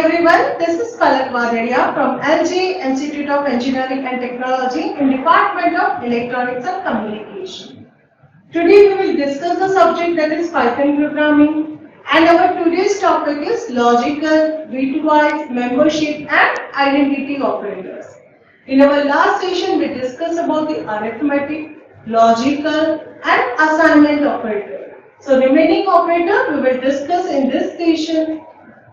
everyone, this is Palak Vadaria from LG Institute of Engineering and Technology in Department of Electronics and Communication. Today we will discuss the subject that is Python programming, and our today's topic is logical, bitwise, membership and identity operators. In our last session we discussed about the arithmetic, logical and assignment operator. So remaining operator we will discuss in this session.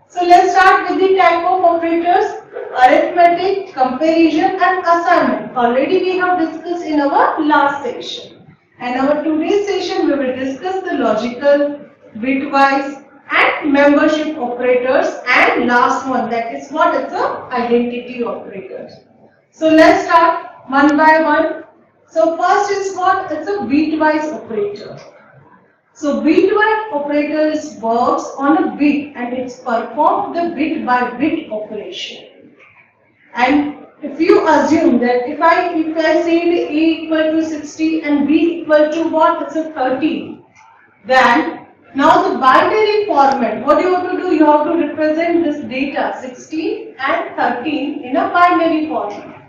So let's start with the type of operators: arithmetic, comparison and assignment. Already we have discussed in our last session. And our today's session we will discuss the logical, bitwise and membership operators, and last one, that is what? It's a identity operators. So let's start one by one. So first is what? It's a bitwise operator. So bitwise operator works on a bit and it's performed the bit by bit operation. And if you assume that if I say the A equal to 60 and B equal to what? It's a 13. Then now the binary format, what you have to do? You have to represent this data 16 and 13 in a binary format.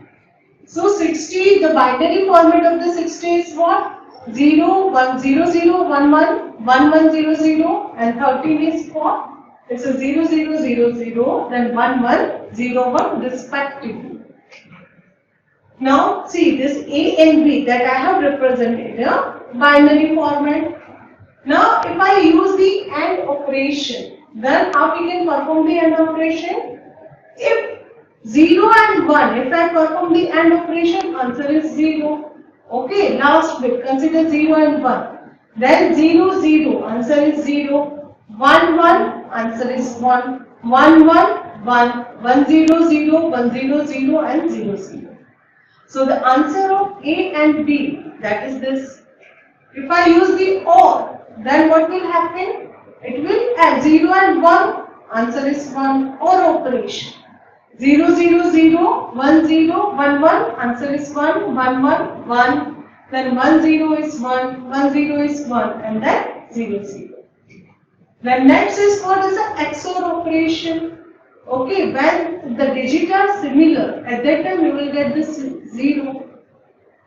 So 60, the binary format of the 60 is what? 0, 1, 0, 0, 1, 1, 1, 1, 0, 0, and 13 is what? It's a 0, 0, 0, 0, then 1, 1, 0, 1 respectively. Now see this A and B that I have represented in a binary format. Now if I use the AND operation, then how we can perform the AND operation? If 0 and 1, if I perform the AND operation, answer is 0. Okay, last bit, consider 0 and 1. Then 0, 0, answer is 0. 1, 1, answer is 1. 1, 1, 1, 1, 0, 0, 1, 0, 0 and 0, 0. So the answer of A and B, that is this. If I use the OR, then what will happen? It will add 0 and 1, answer is 1, OR operation. 0, 0, 0, 1, 0, 1, 1, answer is 1, 1, 1, 1, then 1, 0 is 1, 1, 0 is 1, and then 0, 0. Then next is what is the XOR operation. Okay, when the digits are similar, at that time you will get this 0.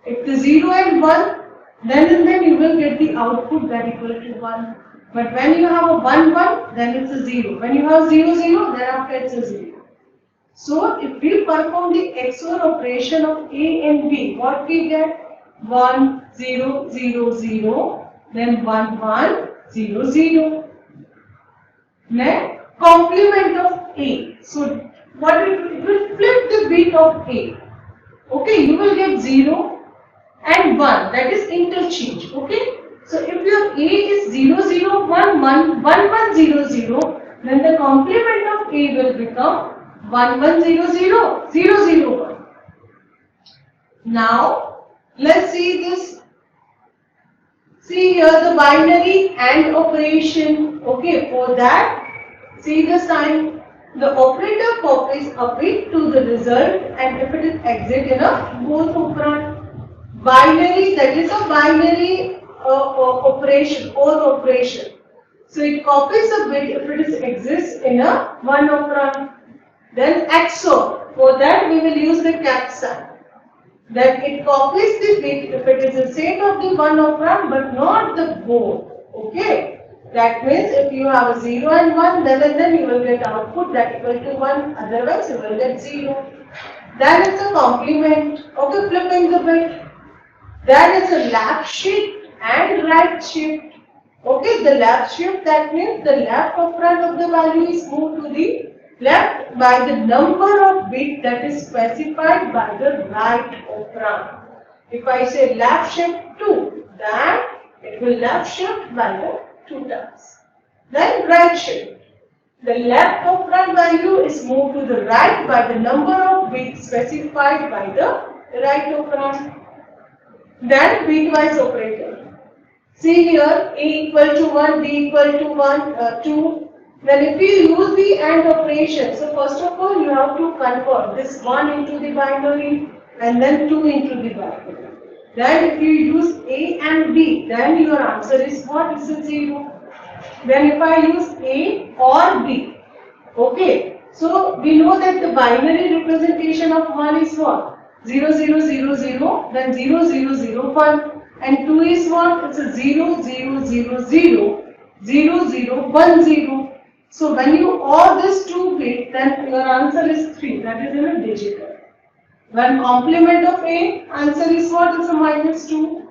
If the 0 and 1, then you will get the output that equal to 1. But when you have a 1, 1, then it's a 0. When you have 0, 0, then after it's a 0. So, if we perform the XOR operation of A and B, what we get? 1, 0, 0, 0, then 1, 1, 0, 0. Next, complement of A. So, what it will flip the bit of A. Okay, you will get 0 and 1, that is interchange. Okay, so if your A is 0, 0, 1, 1, 1, 1, 0, 0, then the complement of A will become 1, 1, 0, 0, 0, 0, 1. Now, let's see this. See here the binary AND operation. Okay, for that, see the sign. The operator copies a bit to the result, and if it is exit in a both operand. Binary, that is a binary operation or operation. So it copies a bit if it is exists in a one operand. Then XOR, for that we will use the cap sign. Then it copies the bit if it is a set of the one operand but not the both. Okay, that means if you have a 0 and 1, then you will get output that equal to 1, otherwise you will get 0. Then it's a complement. Okay, flipping the bit. Then it's a left shift and right shift. Okay, the left shift, that means the left operand of the value is moved to the left by the number of bits that is specified by the right operand. If I say left shift 2, then it will left shift by the 2 times. Then right shift. The left operand value is moved to the right by the number of bits specified by the right operand. Then bitwise operator. See here, A equal to 1, B equal to 1, 2. Then if you use the AND operation, so first of all you have to convert this 1 into the binary and then 2 into the binary. Then if you use A and B, then your answer is what? It's a 0. Then if I use A or B, okay, So we know that the binary representation of 1 is what? 0, 0, 0, 0, then 0, 0, 0, 1. And 2 is what? It's a 0, 0, 0, 0, 0, 0, 1, 0. So when you add this 2 bit, then your answer is 3. That is in a digital. When complement of A, answer is what? It's a -2.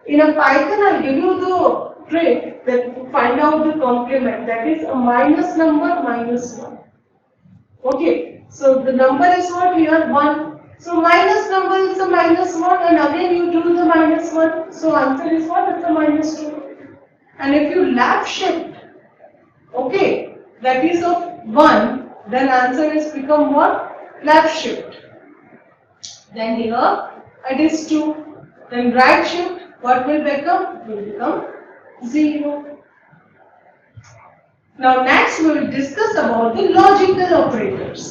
In a Python, I'll give you the trick that to find out the complement. That is a minus number minus 1. Okay, so the number is what here? 1. So minus number is a -1, and again you do the -1. So answer is what? It's a -2. And if you left shift, okay, that is of 1, then answer is become what? Left shift. Then here it is 2. Then right shift, what will become? Will become 0. Now next we will discuss about the logical operators.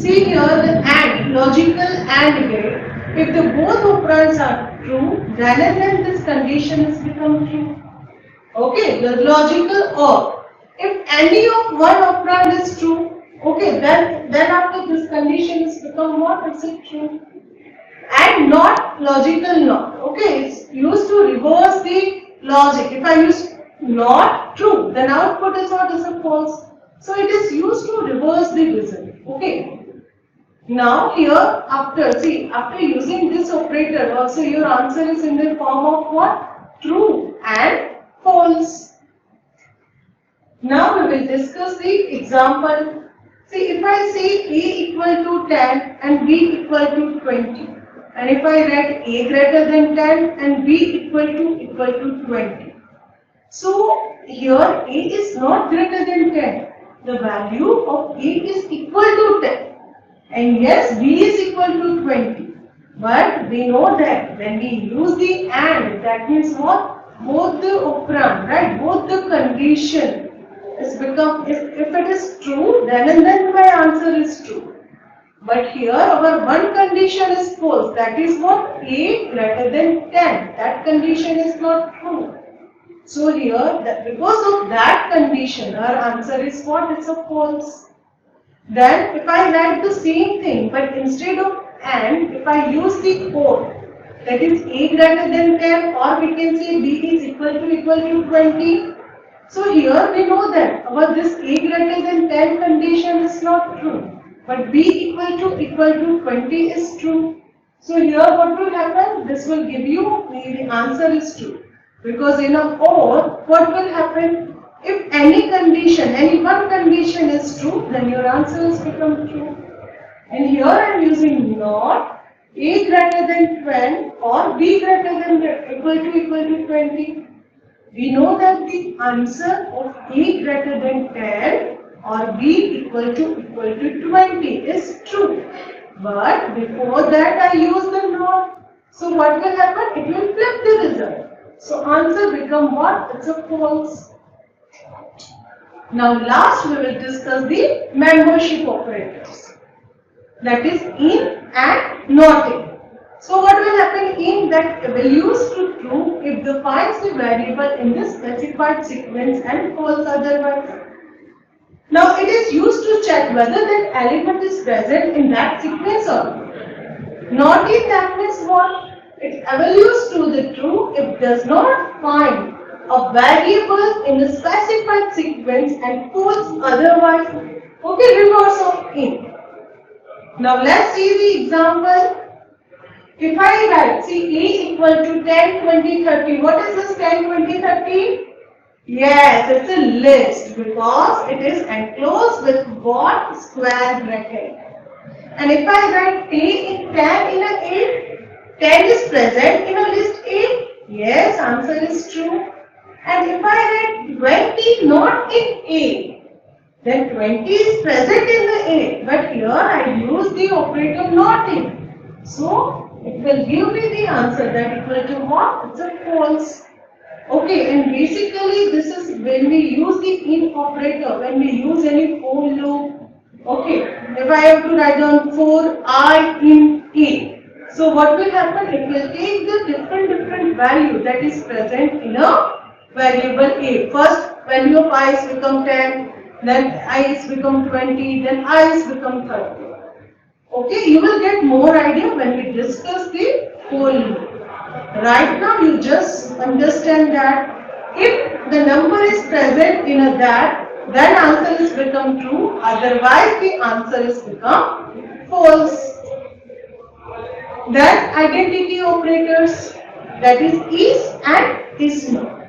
See here the AND, logical AND gate. If the both operands are true, then this condition is become true. Okay, the logical OR. If any of one operand is true, okay, then after this condition is become what? It's a true. And not, logical not. Okay, it's used to reverse the logic. If I use not true, then output is what? Is a false. So it is used to reverse the result. Okay. Now here after using this operator, also your answer is in the form of what? True and false. Now we will discuss the example. See, if I say A equal to 10 and B equal to 20, and if I write A greater than 10 and B equal to 20. So here A is not greater than 10. The value of A is equal to 10. And yes, B is equal to 20. But we know that when we use the AND, that means what? Both the operand, right? Both the condition is become, if it is true, then and then my answer is true. But here our one condition is false. That is what? A greater than 10. That condition is not true. So here, because of that condition, our answer is what? It's a false. Then if I write the same thing, but instead of AND, if I use the OR, that is A greater than 10, or we can say B is equal to 20. So here we know that our this A greater than 10 condition is not true. But B equal to 20 is true. So here what will happen? This will give you the answer is true. Because in a OR, what will happen? If any one condition is true, then your answer is become true. And here I am using not A greater than 10 or B greater than equal to 20. We know that the answer of A greater than 10 or B equal to 20 is true. But before that I use the not. So what will happen? It will flip the result. So answer become what? It's a false. Now last we will discuss the membership operators. That is in and not in. So what will happen in that will use to true if defines the variable in the specified sequence and false otherwise. Now it is used to check whether that element is present in that sequence or not. Not in, that means what? It evaluates to the true if does not find a variable in the specified sequence and false otherwise. Okay, reverse of in. Now let's see the example. If I write, see A equal to 10, 20, 30. What is this 10, 20, 30? Yes, it's a list because it is enclosed with what? Square bracket. And if I write A in 10 in a A, 10 is present in a list A. Yes, answer is true. And if I write 20 not in A, then 20 is present in the A. But here I use the operator not in. So it will give me the answer that equal to what? It's a false. Okay, and basically this is when we use the in operator, when we use any for loop. Okay, if I have to write down for I in A. So what will happen? It will take the different value that is present in a variable A. First value of I is become 10, then I is become 20, then I is become 30. Okay, you will get more idea when we discuss the whole loop. Right now you just understand that if the number is present in a that, then answer is become true, otherwise the answer is become false. Then identity operators, that is and is not.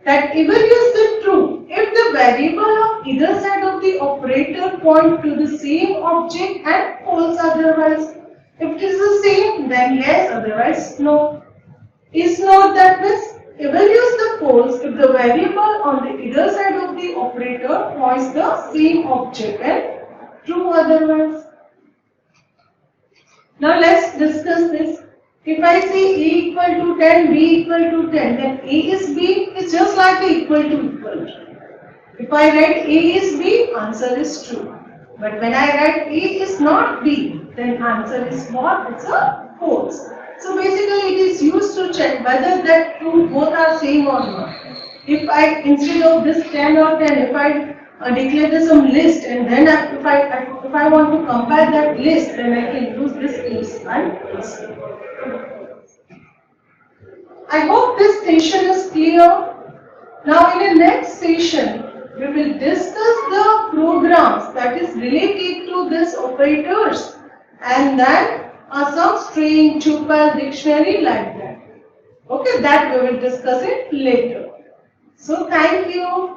That evaluates the true if the variable of either side of the operator point to the same object and false otherwise. If it is the same, then yes, otherwise no. Is not, that means evaluates the false if the variable on the either side of the operator points the same object and true otherwise. Now let's discuss this. If I say A equal to 10, B equal to 10, then A is B is just like the equal to. If I write A is B, answer is true. But when I write A is not B, then answer is what? It's a false. So basically it is used to check whether that two both are same or not. If I, instead of this 10 or 10, if I declare some list and then if I want to compare that list, then I can use this case and this. I hope this session is clear. Now in the next session, we will discuss the programs that is related to these operators and then some string, tuple, dictionary like that. Okay, that we will discuss it later. So thank you.